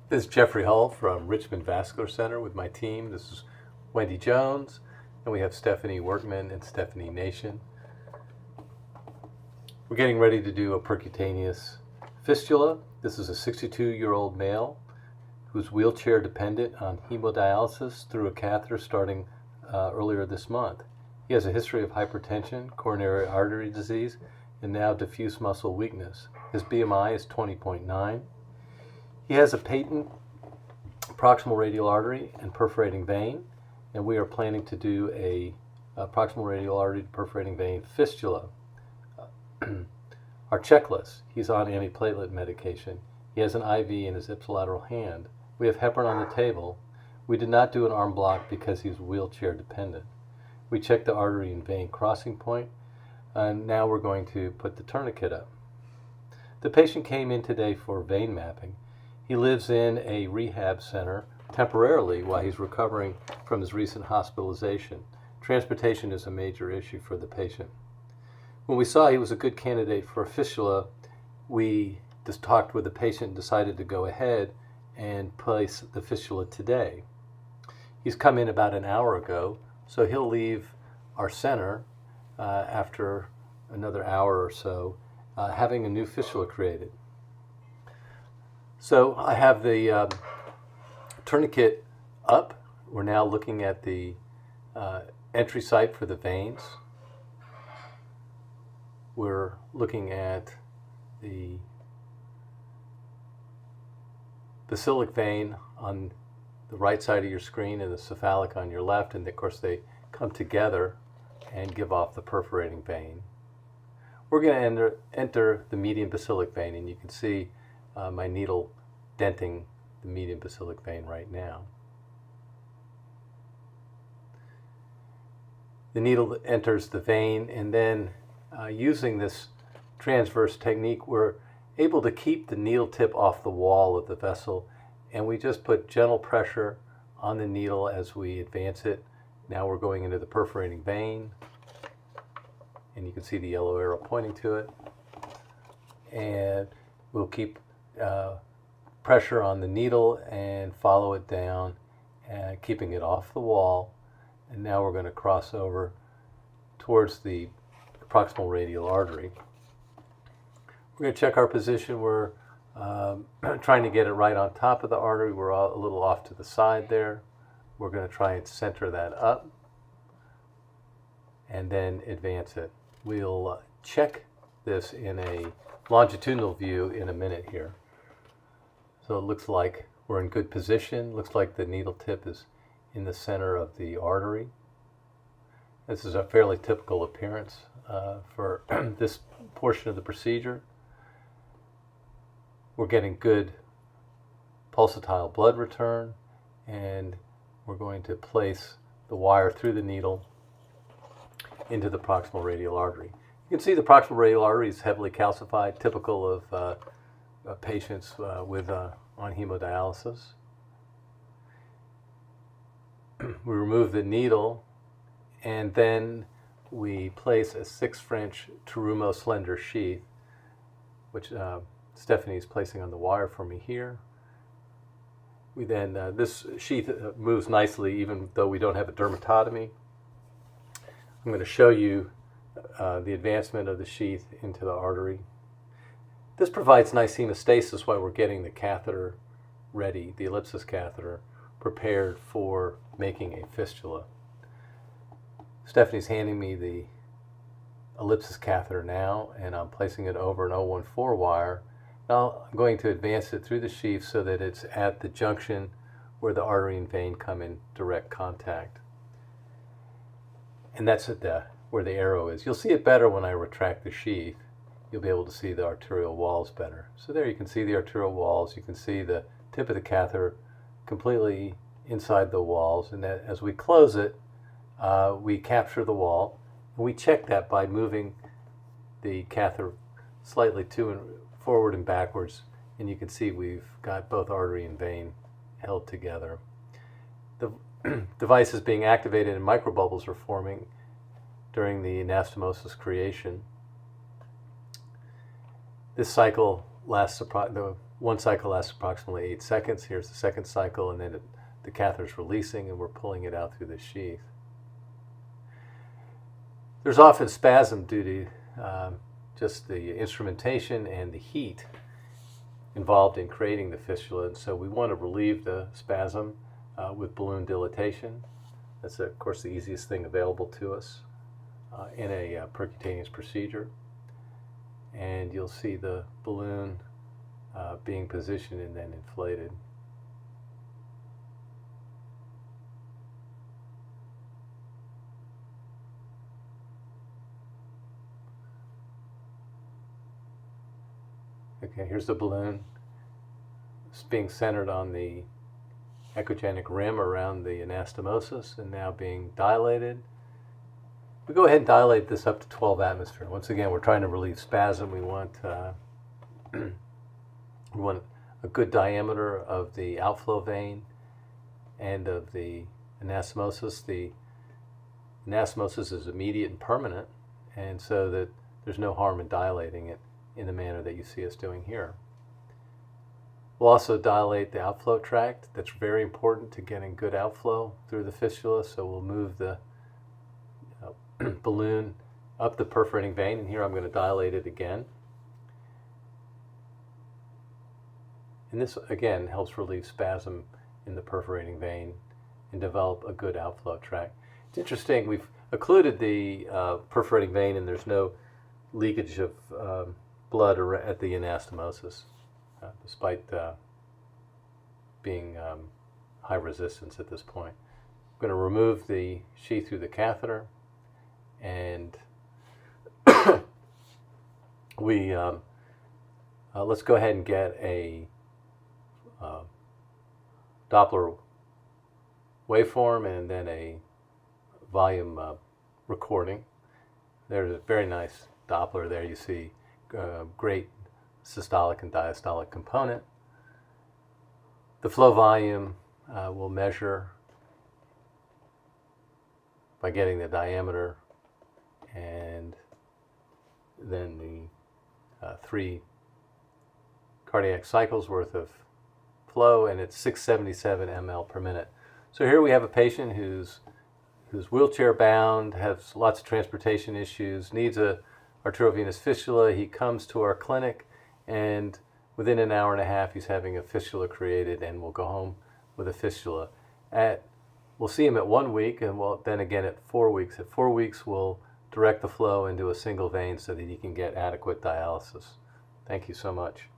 This is Jeffrey Hull from Richmond Vascular Center with my team. This is Wendy Jones, and we have Stephanie Workman and Stephanie Nation. We're getting ready to do a percutaneous fistula. This is a 62-year-old male who's wheelchair dependent on hemodialysis through a catheter starting earlier this month. He has a history of hypertension, coronary artery disease, and now diffuse muscle weakness. His BMI is 20.9. He has a patent proximal radial artery and perforating vein, and we are planning to do a proximal radial artery to perforating vein fistula. Our checklist: he's on antiplatelet medication. He has an IV in his ipsilateral hand. We have heparin on the table. We did not do an arm block because he's wheelchair dependent. We checked the artery and vein crossing point, and now we're going to put the tourniquet up. The patient came in today for vein mapping. He lives in a rehab center temporarily while he's recovering from his recent hospitalization. Transportation is a major issue for the patient. When we saw he was a good candidate for a fistula, we just talked with the patient and decided to go ahead and place the fistula today. He's come in about an hour ago, so he'll leave our center after another hour or so, having a new fistula created. So I have the tourniquet up. We're now looking at the entry site for the veins. We're looking at the basilic vein on the right side of your screen and the cephalic on your left, and of course they come together and give off the perforating vein. We're going to enter the median basilic vein, and you can see my needle denting the median basilic vein right now. The needle enters the vein, and then using this transverse technique, we're able to keep the needle tip off the wall of the vessel, and we just put gentle pressure on the needle as we advance it. Now we're going into the perforating vein, and you can see the yellow arrow pointing to it, and we'll keep pressure on the needle and follow it down, keeping it off the wall. And now we're going to cross over towards the proximal radial artery. We're going to check our position. We're trying to get it right on top of the artery. We're a little off to the side there. We're going to try and center that up and then advance it. We'll check this in a longitudinal view in a minute here. So it looks like we're in good position. Looks like the needle tip is in the center of the artery. This is a fairly typical appearance for this portion of the procedure. We're getting good pulsatile blood return, and we're going to place the wire through the needle into the proximal radial artery. You can see the proximal radial artery is heavily calcified, typical of patients on hemodialysis. We remove the needle, and then we place a 6 French Terumo slender sheath, which Stephanie's placing on the wire for me here. We then, this sheath moves nicely even though we don't have a dermatotomy. I'm going to show you the advancement of the sheath into the artery. This provides nice hemostasis while we're getting the catheter ready, the Ellipsys catheter, prepared for making a fistula. Stephanie's handing me the Ellipsys catheter now, and I'm placing it over an 014 wire. Now I'm going to advance it through the sheath so that it's at the junction where the artery and vein come in direct contact. And that's at where the arrow is. You'll see it better when I retract the sheath. You'll be able to see the arterial walls better. So there you can see the arterial walls. You can see the tip of the catheter completely inside the walls. And that as we close it, we capture the wall. And we check that by moving the catheter slightly forward and backwards. And you can see we've got both artery and vein held together. The device is being activated and microbubbles are forming during the anastomosis creation. This cycle lasts, the One cycle lasts approximately 8 seconds. Here's the second cycle, and then the catheter is releasing, and we're pulling it out through the sheath. There's often spasm due to just the instrumentation and the heat involved in creating the fistula, and so we want to relieve the spasm with balloon dilatation. That's, of course, the easiest thing available to us in a percutaneous procedure. And you'll see the balloon being positioned and then inflated. Okay, here's the balloon. It's being centered on the echogenic rim around the anastomosis and now being dilated. We go ahead and dilate this up to 12 atmosphere. Once again, we're trying to relieve spasm. We want we want a good diameter of the outflow vein and of the anastomosis. The anastomosis is immediate and permanent, and so that there's no harm in dilating it in the manner that you see us doing here. We'll also dilate the outflow tract. That's very important to getting good outflow through the fistula, so we'll move the balloon up the perforating vein, and here I'm going to dilate it again. And this, again, helps relieve spasm in the perforating vein and develop a good outflow tract. It's interesting, we've occluded the perforating vein, and there's no leakage of blood at the anastomosis, despite being high resistance at this point. I'm going to remove the sheath through the catheter, and we let's go ahead and get a Doppler waveform and then a volume recording. There's a very nice Doppler there. You see great systolic and diastolic component. The flow volume we'll measure by getting the diameter and then the 3 cardiac cycles worth of flow, and it's 677 ml per minute. So here we have a patient who's wheelchair bound, has lots of transportation issues, needs a arteriovenous fistula. He comes to our clinic, and within an hour and a half he's having a fistula created, and we'll go home with a fistula. We'll see him at 1 week, and then again at 4 weeks. At 4 weeks we'll direct the flow into a single vein so that he can get adequate dialysis. Thank you so much.